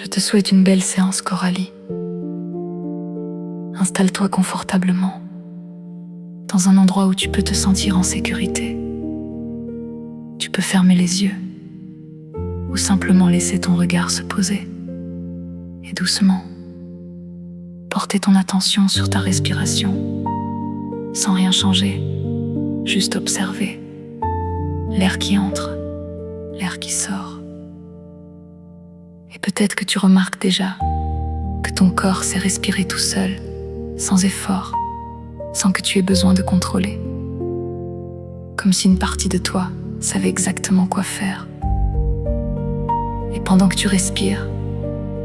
te souhaite une belle séance, Coralie. Installe-toi confortablement, dans un endroit où tu peux te sentir en sécurité. Tu peux fermer les yeux, ou simplement laisser ton regard se poser. Et doucement, porter ton attention sur ta respiration, sans rien changer, juste observer l'air qui entre, l'air qui sort. Et peut-être que tu remarques déjà que ton corps sait respirer tout seul, sans effort, sans que tu aies besoin de contrôler. Comme si une partie de toi savait exactement quoi faire. Et pendant que tu respires,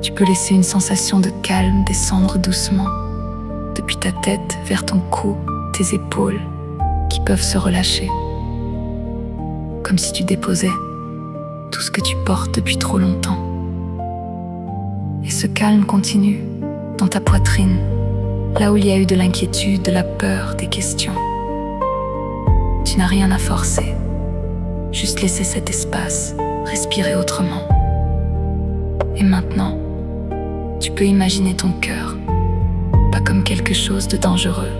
tu peux laisser une sensation de calme descendre doucement, depuis ta tête vers ton cou, tes épaules, qui peuvent se relâcher. Comme si tu déposais tout ce que tu portes depuis trop longtemps. Et ce calme continue dans ta poitrine, là où il y a eu de l'inquiétude, de la peur, des questions. Tu n'as rien à forcer, juste laisser cet espace, respirer autrement. Et maintenant, tu peux imaginer ton cœur, pas comme quelque chose de dangereux,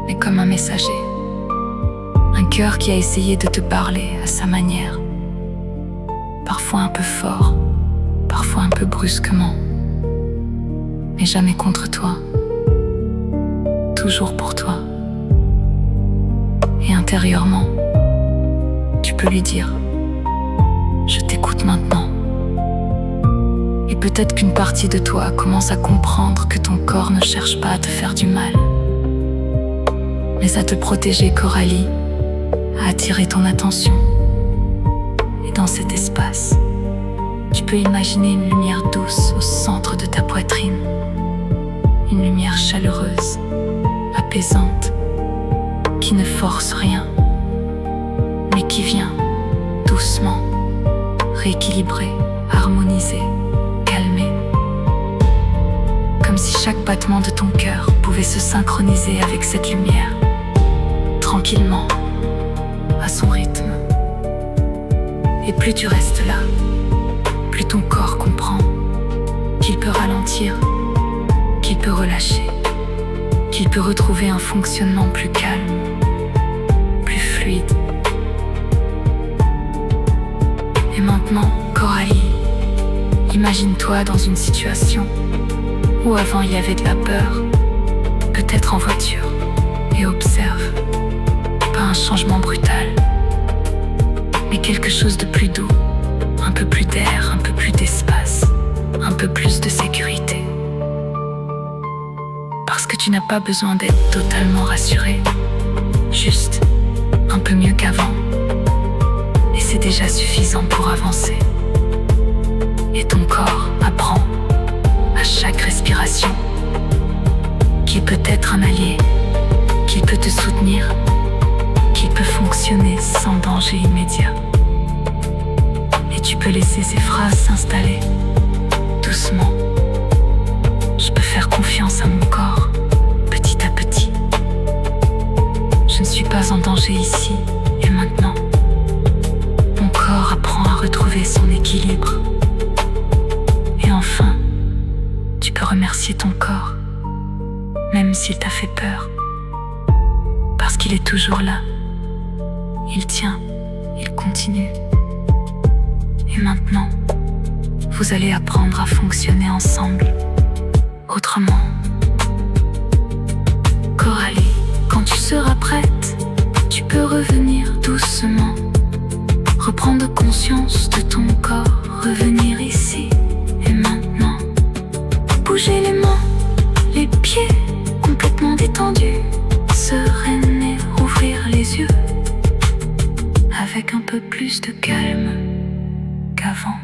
mais comme un messager. Un cœur qui a essayé de te parler à sa manière, parfois un peu fort, parfois un peu brusquement, mais jamais contre toi, toujours pour toi. Et intérieurement, tu peux lui dire « Je t'écoute maintenant ». Et peut-être qu'une partie de toi commence à comprendre que ton corps ne cherche pas à te faire du mal, mais à te protéger, Coralie, à attirer ton attention. Et dans cet espace, tu peux imaginer une lumière douce au centre de ta poitrine, une lumière chaleureuse, apaisante, qui ne force rien, mais qui vient doucement rééquilibrer, harmoniser, calmer. Comme si chaque battement de ton cœur pouvait se synchroniser avec cette lumière, tranquillement, à son rythme. Et plus tu restes là, plus ton corps comprend qu'il peut ralentir, qu'il peut relâcher, qu'il peut retrouver un fonctionnement plus calme, plus fluide. Et maintenant, Coralie, imagine-toi dans une situation où avant il y avait de la peur, peut-être en voiture, et observe, pas un changement brutal, mais quelque chose de plus doux, un peu plus d'air, un peu plus d'espace, un peu plus de sécurité. Parce que tu n'as pas besoin d'être totalement rassuré, juste un peu mieux qu'avant. Et c'est déjà suffisant pour avancer. Et ton corps apprend à chaque respiration qu'il peut être un allié, qu'il peut te soutenir, qu'il peut fonctionner sans danger immédiat. Et tu peux laisser ces phrases s'installer doucement. Je peux faire confiance à mon corps, petit à petit. Je ne suis pas en danger ici et maintenant. Mon corps apprend à retrouver son équilibre. Et enfin, tu peux remercier ton corps, même s'il t'a fait peur, parce qu'il est toujours là. Il tient, il continue. Et maintenant, vous allez apprendre à fonctionner ensemble, autrement. Coralie, quand tu seras prête, tu peux revenir doucement, reprendre conscience de ton corps, revenir ici et maintenant. Bouger les mains, les pieds, complètement détendus, sereine et ouvrir les yeux, avec un peu plus de calme qu'avant.